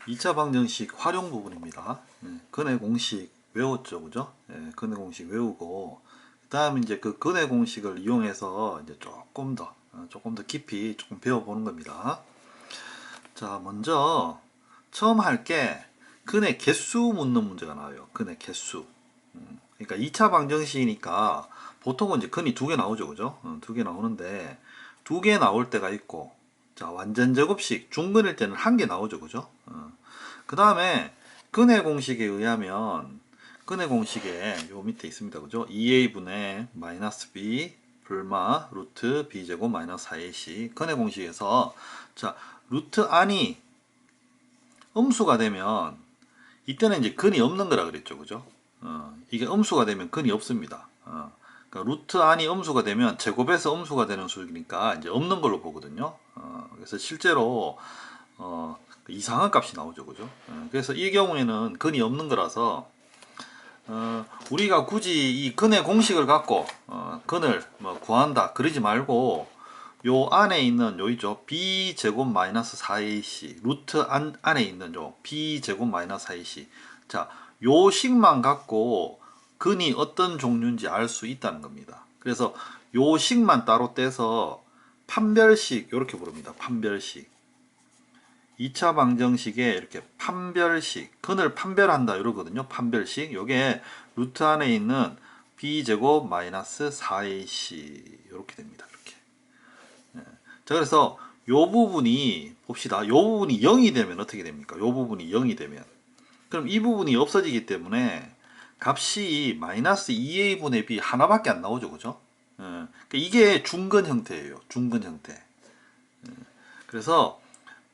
2차 방정식 활용 부분입니다. 근의 공식 외웠죠, 그죠? 근의 공식 외우고, 그 다음 이제 그 근의 공식을 이용해서 이제 조금 더 깊이 조금 배워보는 겁니다. 자, 먼저 처음 할 게 근의 개수 묻는 문제가 나와요. 근의 개수. 그러니까 2차 방정식이니까 보통은 이제 근이 두 개 나오죠, 그죠? 두 개 나오는데 두 개 나올 때가 있고, 자, 완전 제곱식 중근일 때는 한 개 나오죠, 그죠? 그 다음에 근의 공식에 의하면 근의 공식에 요 밑에 있습니다, 그죠? 2a분의 마이너스 b 불마 루트 b제곱 마이너스 4ac. 근의 공식에서 자, 루트 안이 음수가 되면 이때는 이제 근이 없는 거라 그랬죠, 그죠? 이게 음수가 되면 근이 없습니다. 그러니까 루트 안이 음수가 되면 제곱에서 음수가 되는 수니까 이제 없는 걸로 보거든요. 그래서 실제로 이상한 값이 나오죠, 그죠? 그래서 이 경우에는 근이 없는 거라서 우리가 굳이 이 근의 공식을 갖고 근을 뭐 구한다 그러지 말고 요 안에 있는 요 있죠, b 제곱 마이너스 4ac 루트 안에 있는 요 b 제곱 마이너스 4ac, 자, 요 식만 갖고 근이 어떤 종류인지 알 수 있다는 겁니다. 그래서 요 식만 따로 떼서 판별식 이렇게 부릅니다. 판별식. 2차 방정식에 이렇게 판별식, 근을 판별한다 이러거든요. 판별식. 요게 루트 안에 있는 b제곱 마이너스 4ac 이렇게 됩니다. 이렇게. 자, 그래서 요 부분이 봅시다. 요 부분이 0이 되면 어떻게 됩니까? 요 부분이 0이 되면 그럼 이 부분이 없어지기 때문에 값이 마이너스 2a분의 b 하나밖에 안 나오죠, 그죠? 그러니까 이게 중근 형태예요. 중근 형태. 그래서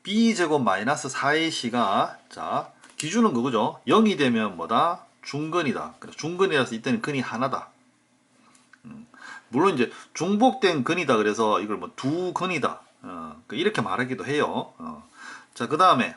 b제곱 마이너스 4ac가 자, 기준은 그거죠. 0이 되면 뭐다? 중근이다. 그래서 중근이라서 이때는 근이 하나다. 물론 이제 중복된 근이다 그래서 이걸 뭐 두 근이다 이렇게 말하기도 해요. 자, 그 다음에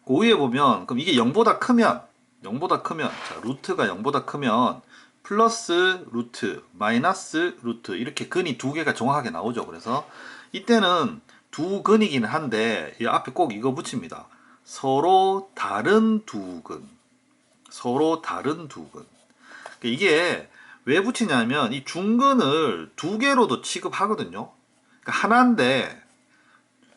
그 위에 보면 그럼 이게 0보다 크면 자, 루트가 0보다 크면 플러스 루트 마이너스 루트 이렇게 근이 두 개가 정확하게 나오죠. 그래서 이때는 두 근이긴 한데 이 앞에 꼭 이거 붙입니다. 서로 다른 두 근. 서로 다른 두 근. 이게 왜 붙이냐면 이 중근을 두 개로도 취급하거든요. 그러니까 하나인데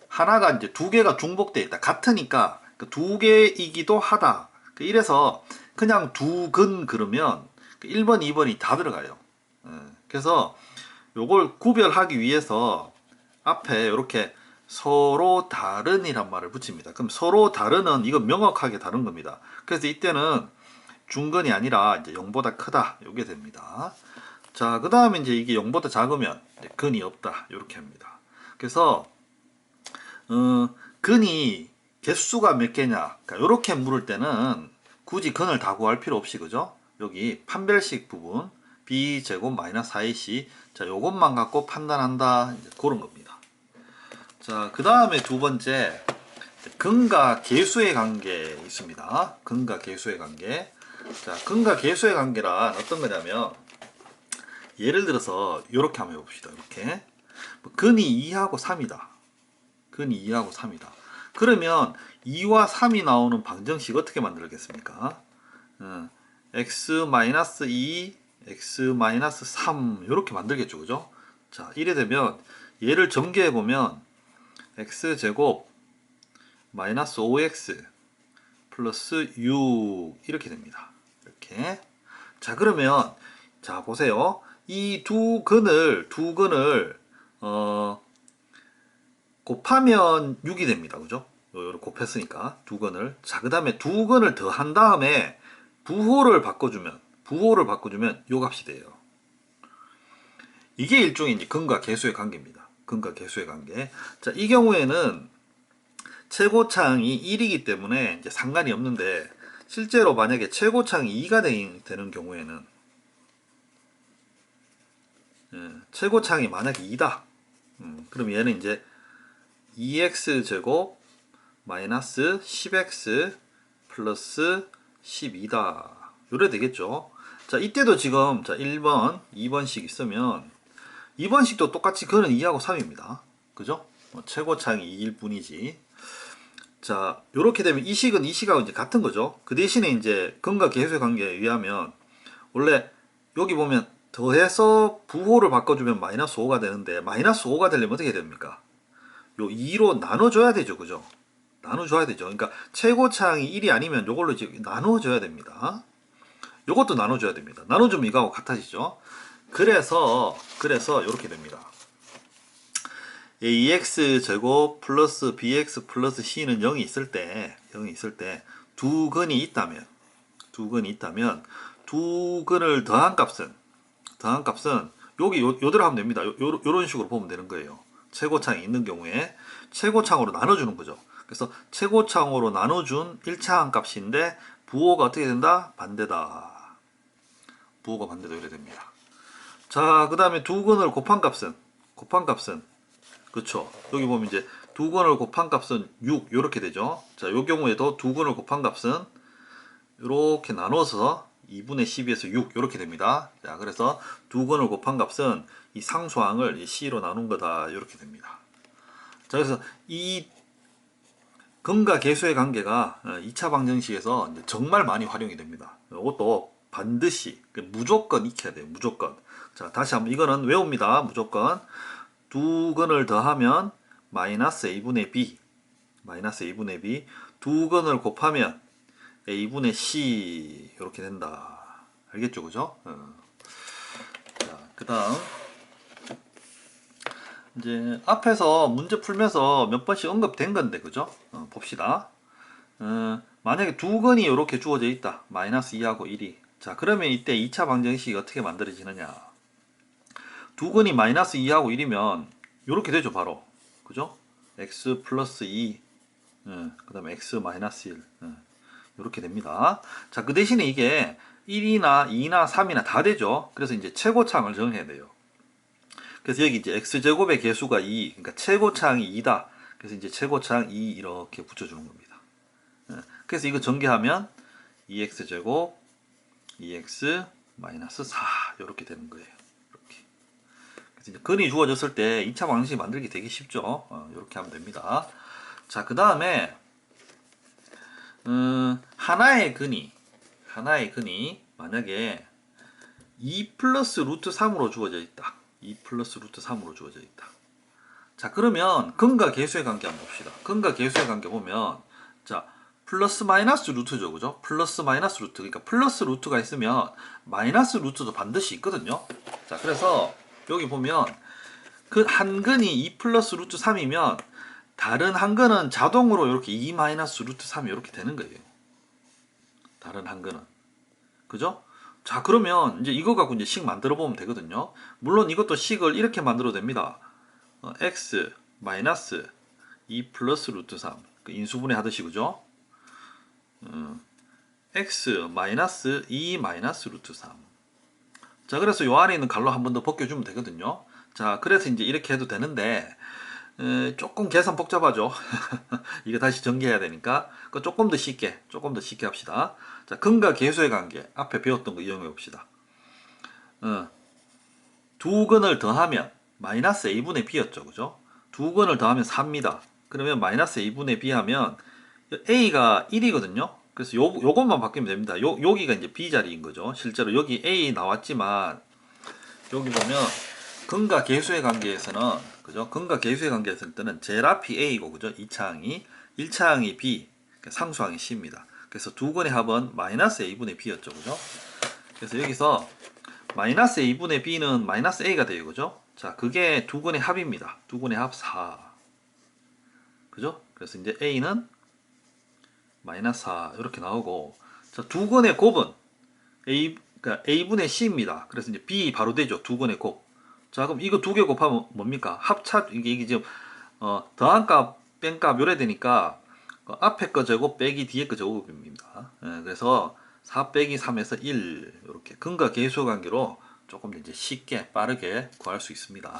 하나가 이제 두 개가 중복돼 있다. 같으니까 두 개이기도 하다. 이래서 그냥 두 근 그러면 1번, 2번이 다 들어가요. 그래서 요걸 구별하기 위해서 앞에 이렇게 서로 다른이란 말을 붙입니다. 그럼 서로 다른은 이거 명확하게 다른 겁니다. 그래서 이때는 중근이 아니라 이제 0보다 크다. 요게 됩니다. 자, 그 다음에 이제 이게 0보다 작으면 근이 없다. 이렇게 합니다. 그래서 근이 개수가 몇 개냐, 그러니까 이렇게 물을 때는 굳이 근을 다 구할 필요 없이, 그죠? 여기 판별식 부분 b제곱 마이너스 4ac, 자, 요것만 갖고 판단한다, 이제 그런 겁니다. 자, 그 다음에 두 번째 근과 계수의 관계 있습니다. 근과 계수의 관계. 자, 근과 계수의 관계란 어떤 거냐면 예를 들어서 이렇게 한번 해봅시다. 이렇게 근이 2하고 3이다. 근이 2하고 3이다. 그러면 2와 3이 나오는 방정식 어떻게 만들겠습니까? x-2, x-3 이렇게 만들겠죠, 그죠? 자, 이래 되면 얘를 전개해 보면 x제곱 마이너스 5x 플러스 6 이렇게 됩니다. 이렇게. 자, 그러면 자, 보세요. 이 두 근을 곱하면 6이 됩니다. 그죠? 요를 곱했으니까 두 근을. 자, 그 다음에 두 근을 더 한 다음에 부호를 바꿔주면 요 값이 돼요. 이게 일종의 이제 근과 계수의 관계입니다. 근과 계수의 관계. 자, 이 경우에는 최고차항이 1이기 때문에 이제 상관이 없는데 실제로 만약에 최고차항이 2가 되는 경우에는 최고차항이 만약에 2다. 그럼 얘는 이제 2x제곱 마이너스 10x 플러스 12다. 요래 되겠죠. 자, 이때도 지금 자 1번, 2번씩 있으면 2번씩도 똑같이 그는 2하고 3입니다. 그죠? 최고차항이 2일 뿐이지. 자, 요렇게 되면 이 식은 이 식하고 이제 같은 거죠. 그 대신에 이제 근과 계수의 관계에 의하면 원래 여기 보면 더해서 부호를 바꿔주면 마이너스 5가 되는데 마이너스 5가 되려면 어떻게 됩니까? 요 2로 나눠줘야 되죠. 그죠? 나눠줘야 되죠. 그러니까 최고차항이 1이 아니면 요걸로 이제 나눠줘야 됩니다. 요것도 나눠줘야 됩니다. 나눠주면 이거하고 같아지죠. 그래서 이렇게 됩니다. ax 제곱 플러스 bx 플러스 c는 0이 있을 때 두 근이 있다면 두 근을 더한 값은 여기 요대로 하면 됩니다. 요런 식으로 보면 되는 거예요. 최고차항이 있는 경우에 최고차항으로 나눠주는 거죠. 그래서 최고차항으로 나눠준 1차항 값인데 부호가 어떻게 된다? 반대다. 부호가 반대다 이래 됩니다. 자, 그 다음에 두 근을 곱한 값은 그쵸. 여기 보면 이제 두 근을 곱한 값은 6 요렇게 되죠. 자, 요 경우에도 두 근을 곱한 값은 요렇게 나눠서 2분의 12에서 6 요렇게 됩니다. 자, 그래서 두 근을 곱한 값은 이 상수항을 C로 나눈 거다 요렇게 됩니다. 자, 그래서 이 근과 계수의 관계가 2차 방정식에서 이제 정말 많이 활용이 됩니다. 이것도 반드시 무조건 익혀야 돼요. 무조건. 자, 다시 한번 이거는 외웁니다. 무조건 두 근을 더하면 마이너스 a분의 b 두 근을 곱하면 a분의 c 이렇게 된다. 알겠죠? 그죠? 자, 그 다음 이제 앞에서 문제 풀면서 몇 번씩 언급된 건데 그죠? 봅시다. 만약에 두 근이 이렇게 주어져 있다. 마이너스 2하고 1이. 자, 그러면 이때 2차 방정식이 어떻게 만들어지느냐. 두 근이 마이너스 2하고 1이면 이렇게 되죠. 바로. 그죠? x 플러스 2 그 다음에 x 마이너스 1 이렇게 됩니다. 자, 그 대신에 이게 1이나 2나 3이나 다 되죠. 그래서 이제 최고차항을 정해야 돼요. 그래서 여기 이제 x제곱의 개수가 2, 그러니까 최고차항이 2다. 그래서 이제 최고차항 2 이렇게 붙여주는 겁니다. 그래서 이거 전개하면 2x제곱 2x 마이너스 4 이렇게 되는 거예요. 이렇게. 그래서 이제 근이 주어졌을 때 2차 방정식 만들기 되게 쉽죠. 이렇게 하면 됩니다. 자, 그 다음에 하나의 근이 만약에 2 플러스 루트 3으로 주어져 있다. 2 플러스 루트 3으로 주어져 있다. 자, 그러면 근과 계수의 관계 한번 봅시다. 근과 계수의 관계 보면 자, 플러스 마이너스 루트죠. 그죠? 플러스 마이너스 루트. 그러니까 플러스 루트가 있으면 마이너스 루트도 반드시 있거든요. 자, 그래서 여기 보면 그 한 근이 2 플러스 루트 3이면 다른 한 근은 자동으로 이렇게 2 마이너스 루트 3이 이렇게 되는 거예요. 다른 한 근은. 그죠? 자, 그러면 이제 이거 갖고 이제 식 만들어 보면 되거든요. 물론 이것도 식을 이렇게 만들어도 됩니다. x 마이너스 2 플러스 루트 3 그 인수분해 하듯이 그죠? x 마이너스 2 마이너스 루트 3. 자, 그래서 요 안에 있는 갈로 한 번 더 벗겨주면 되거든요. 자, 그래서 이제 이렇게 해도 되는데 조금 계산 복잡하죠. 이거 다시 전개해야 되니까 조금 더 쉽게 합시다. 자, 근과 계수의 관계 앞에 배웠던 거 이용해 봅시다. 두 근을 더하면 마이너스 a분의 b였죠. 그죠? 두 근을 더하면 4입니다. 그러면 마이너스 a분의 b 하면 a가 1이거든요. 그래서 요것만 바뀌면 됩니다. 여기가 이제 b 자리인 거죠. 실제로 여기 a 나왔지만 여기 보면 근과 계수의 관계에서는 그죠? 근과 계수의 관계에서는 때는 제일 앞이 a고 그죠? 2차항이 1차항이 b 상수항이 c입니다. 그래서 두 근의 합은 마이너스 a분의 b였죠. 그죠? 그래서 여기서 마이너스 a분의 b는 마이너스 a가 돼요. 그죠? 자, 그게 두 근의 합입니다. 두 근의 합 4. 그죠? 그래서 이제 a는 마이너스 4 이렇게 나오고 자, 두 근의 곱은 그러니까 a분의 c입니다. 그래서 이제 b 바로 되죠. 두 근의 곱. 자, 그럼 이거 두 개 곱하면 뭡니까? 합차 이게 지금 더한 값, 뺀 값 요래 되니까 앞에 거 제곱 빼기 뒤에 거 제곱입니다. 그래서 4 빼기 3에서 1 이렇게 근과 계수 관계로 조금 이제 쉽게 빠르게 구할 수 있습니다.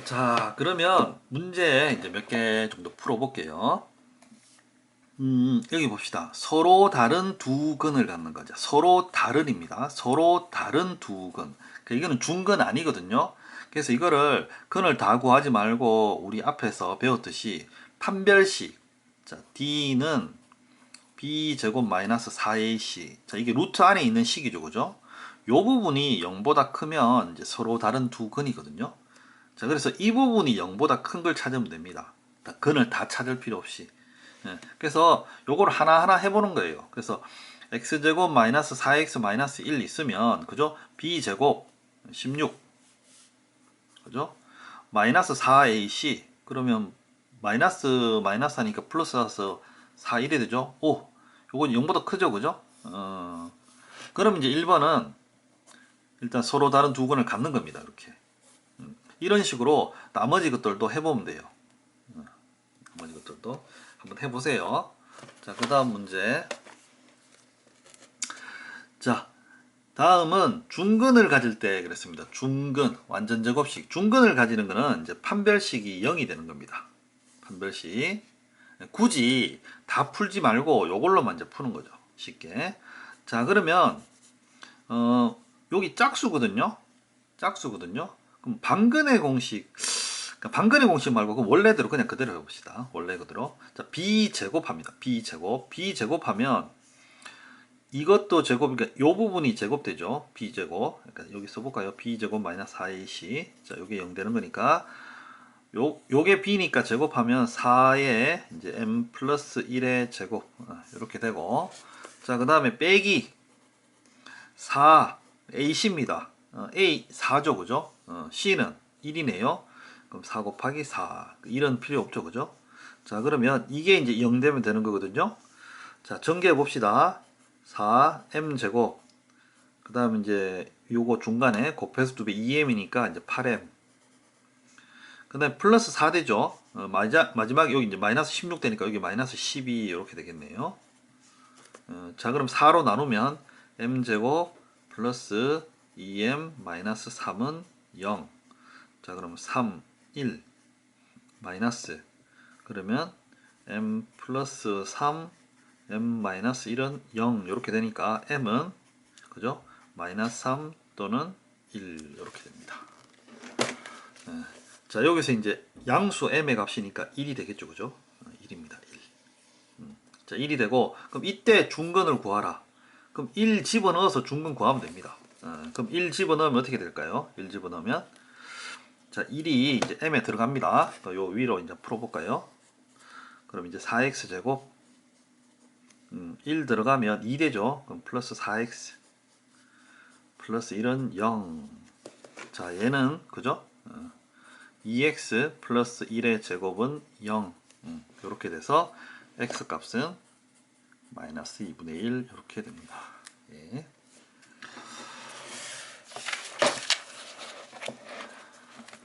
자, 그러면 문제 이제 몇 개 정도 풀어볼게요. 여기 봅시다. 서로 다른 두 근을 갖는 거죠. 서로 다른입니다. 서로 다른 두 근. 그러니까 이거는 중근 아니거든요. 그래서 이거를 근을 다 구하지 말고 우리 앞에서 배웠듯이 판별식. 자, D는 B제곱 마이너스 4AC. 자, 이게 루트 안에 있는 식이죠. 그죠? 요 부분이 0보다 크면 이제 서로 다른 두 근이거든요. 자, 그래서 이 부분이 0보다 큰 걸 찾으면 됩니다. 근을 다 찾을 필요 없이. 예, 그래서 요걸 하나하나 해보는 거예요. 그래서 x제곱 마이너스 4x 마이너스 1 있으면, 그죠? b제곱 16, 그죠? 마이너스 4ac, 그러면 마이너스 하니까 플러스 나서 4, 1이 되죠? 오, 요건 0보다 크죠? 그죠? 그럼 이제 1번은 일단 서로 다른 두 근을 갖는 겁니다. 이렇게. 이런 식으로 나머지 것들도 해보면 돼요. 나머지 것들도 한번 해보세요. 자, 그 다음 문제. 자, 다음은 중근을 가질 때 그랬습니다. 중근, 완전 제곱식. 중근을 가지는 거는 이제 판별식이 0이 되는 겁니다. 판별식. 굳이 다 풀지 말고 요걸로만 이제 푸는 거죠. 쉽게. 자, 그러면 여기 짝수거든요. 짝수거든요. 그럼 반근의 공식, 그러니까 반근의 공식 말고 그 원래대로 그냥 그대로 해봅시다. 원래 그대로. 자, b제곱합니다. b제곱하면 이것도 제곱, 그러니까 요 부분이 제곱되죠. b제곱. 그러니까 여기 써볼까요? b제곱 마이너스 4ac. 자, 요게 0 되는 거니까 요게 b니까 제곱하면 4에 이제 m 플러스 1의 제곱. 이렇게 되고. 자, 그 다음에 빼기 4 ac입니다. a 4죠. 그죠? c는 1이네요. 그럼 4 곱하기 4. 이런 필요 없죠. 그죠? 자, 그러면 이게 이제 0 되면 되는 거거든요. 자, 전개해 봅시다. 4m제곱. 그 다음 이제 요거 중간에 곱해서 2배 2m이니까 이제 8m. 그 다음에 플러스 4 되죠. 마지막에 여기 이제 마이너스 16 되니까 여기 마이너스 12 이렇게 되겠네요. 자, 그럼 4로 나누면 m제곱 플러스 2m 마이너스 3은 0. 자, 그럼 3, 1 마이너스, 그러면 m 플러스 3 m 마이너스 1은 0 이렇게 되니까 m은, 그죠? 마이너스 3 또는 1 이렇게 됩니다. 자, 여기서 이제 양수 m의 값이니까 1이 되겠죠. 그죠? 1입니다. 1. 자, 1이 되고, 그럼 이때 중근을 구하라. 그럼 1 집어넣어서 중근 구하면 됩니다. 그럼 1 집어넣으면 어떻게 될까요? 1 집어넣으면, 자, 1이 이제 m에 들어갑니다. 요 위로 이제 풀어볼까요? 그럼 이제 4x제곱, 1 들어가면 2 되죠. 그럼 플러스 4x 플러스 1은 0. 자, 얘는 그죠? 2x 플러스 1의 제곱은 0. 이렇게 돼서 x 값은 마이너스 2분의 1 이렇게 됩니다. 예.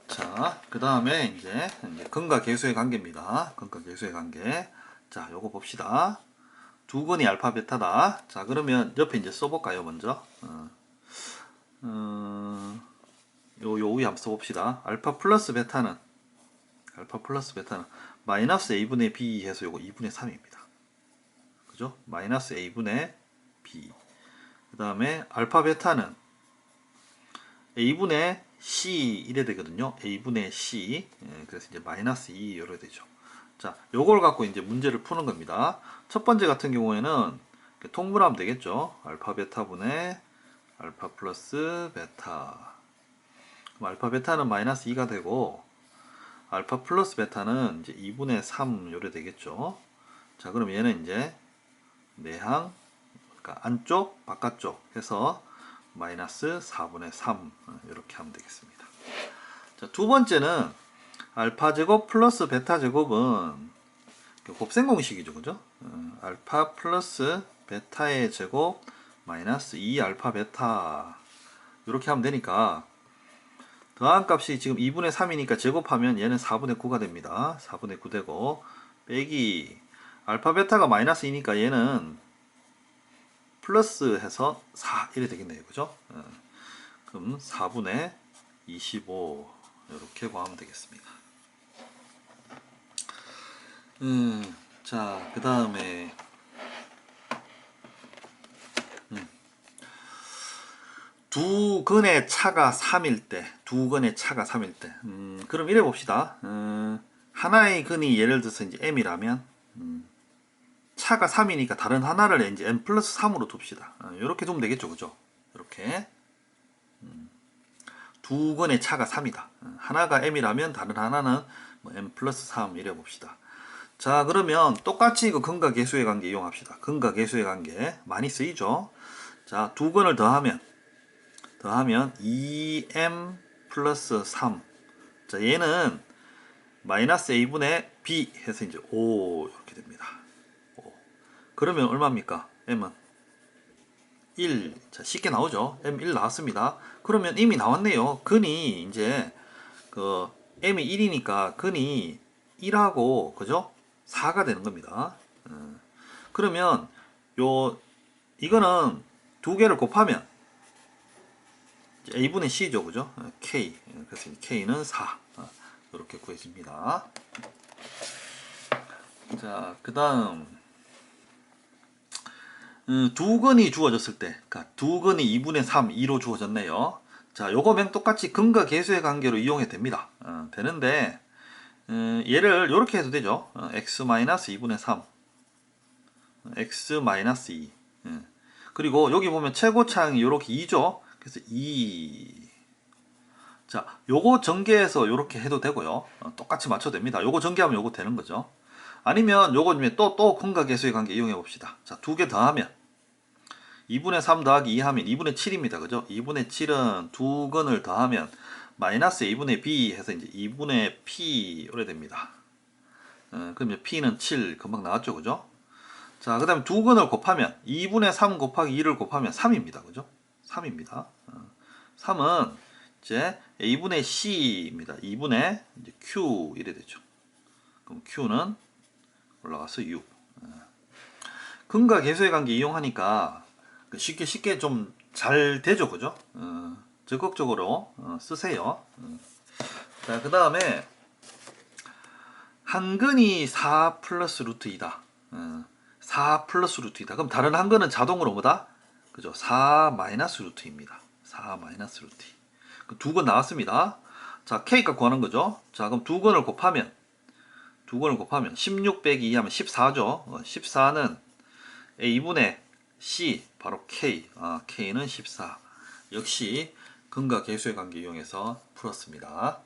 자, 그 다음에 이제 근과 계수의 관계입니다. 근과 계수의 관계. 자, 요거 봅시다. 두 근이 알파 베타다. 자, 그러면 옆에 이제 써볼까요, 먼저? 요 위에 한번 써봅시다. 알파 플러스 베타는 마이너스 a분의 b 해서 요거 2분의 3입니다. 그죠? 마이너스 a분의 b. 그 다음에 알파 베타는 a분의 c 이래 되거든요. a분의 c. 예, 그래서 이제 마이너스 2 이래 되죠. 자, 요걸 갖고 이제 문제를 푸는 겁니다. 첫 번째 같은 경우에는 통분하면 되겠죠. 알파 베타분의 알파 플러스 베타. 그럼 알파 베타는 마이너스 2가 되고, 알파 플러스 베타는 이제 2분의 3 요래 되겠죠. 자, 그럼 얘는 이제 내항, 그러니까 안쪽, 바깥쪽 해서 마이너스 4분의 3 이렇게 하면 되겠습니다. 자, 두 번째는 알파 제곱 플러스 베타 제곱은 곱셈 공식이죠. 그죠? 알파 플러스 베타의 제곱 마이너스 2 알파 베타 이렇게 하면 되니까 더한 값이 지금 2분의 3이니까 제곱하면 얘는 4분의 9가 됩니다. 4분의 9 되고 빼기 알파 베타가 마이너스 2니까 얘는 플러스 해서 4 이래 되겠네요. 그죠? 그럼 4분의 25 이렇게 구하면 되겠습니다. 자, 그 다음에 두 근의 차가 3일 때, 두 근의 차가 3일 때. 그럼 이래 봅시다. 하나의 근이 예를 들어서 이제 m이라면 차가 3이니까 다른 하나를 이제 m 플러스 3으로 둡시다. 이렇게 두면 되겠죠, 그죠? 이렇게 두 근의 차가 3이다. 하나가 m이라면 다른 하나는 뭐 m 플러스 3 이래 봅시다. 자, 그러면 똑같이 이거 근과 계수의 관계 이용합시다. 근과 계수의 관계 많이 쓰이죠. 자, 두 근을 더하면 2m 플러스 3. 자, 얘는 마이너스 a분의 b 해서 이제 5 이렇게 됩니다. 5. 그러면 얼마입니까? m은 1. 자, 쉽게 나오죠. m 1 나왔습니다. 그러면 이미 나왔네요. 근이 이제 그 m이 1이니까 근이 1하고 그죠? 4가 되는 겁니다. 그러면 이거는 두 개를 곱하면 a분의 c죠, 그죠? k. 그래서 k는 4. 이렇게 구해집니다. 자, 그 다음 두 근이 주어졌을 때, 그러니까 두 근이 2분의 3, 2로 주어졌네요. 자, 요거 맹 똑같이 근과 계수의 관계로 이용해도 됩니다. 되는데 얘를 이렇게 해도 되죠. x-2분의 3, x-2. 그리고 여기 보면 최고차항이 이렇게 2죠. 그래서 2. 자, 요거 전개해서 이렇게 해도 되고요. 똑같이 맞춰도 됩니다. 요거 전개하면 요거 되는 거죠. 아니면 요거 중에 또 근과 계수의 관계 이용해 봅시다. 자, 두 개 더하면 2분의 3 더하기 2 하면 2분의 7입니다. 그죠? 2분의 7은 두 근을 더하면 마이너스 2분의 b 해서 이제 2분의 p 이래 됩니다. 그럼 이제 p는 7 금방 나왔죠. 그죠? 자, 그 다음에 두 근을 곱하면 2분의 3 곱하기 2를 곱하면 3입니다. 그죠? 3입니다. 3은 이제 a분의 c입니다. 2분의 이제 q 이래 되죠. 그럼 q는 올라가서 6. 근과 계수의 관계 이용하니까 쉽게 좀 잘 되죠, 그죠? 적극적으로 쓰세요. 자, 그 다음에 한 근이 4 플러스 루트 2다. 4 플러스 루트 2다. 그럼 다른 한 근은 자동으로 뭐다? 그죠? 4 마이너스 루트입니다. 4 마이너스 루트 2. 두 근 나왔습니다. 자, k값 구하는 거죠. 자, 그럼 두 근을 곱하면 16 빼기 2 하면 14죠. 14는 a분의 c 바로 k. k는 14. 역시 근과 계수의 관계 이용해서 풀었습니다.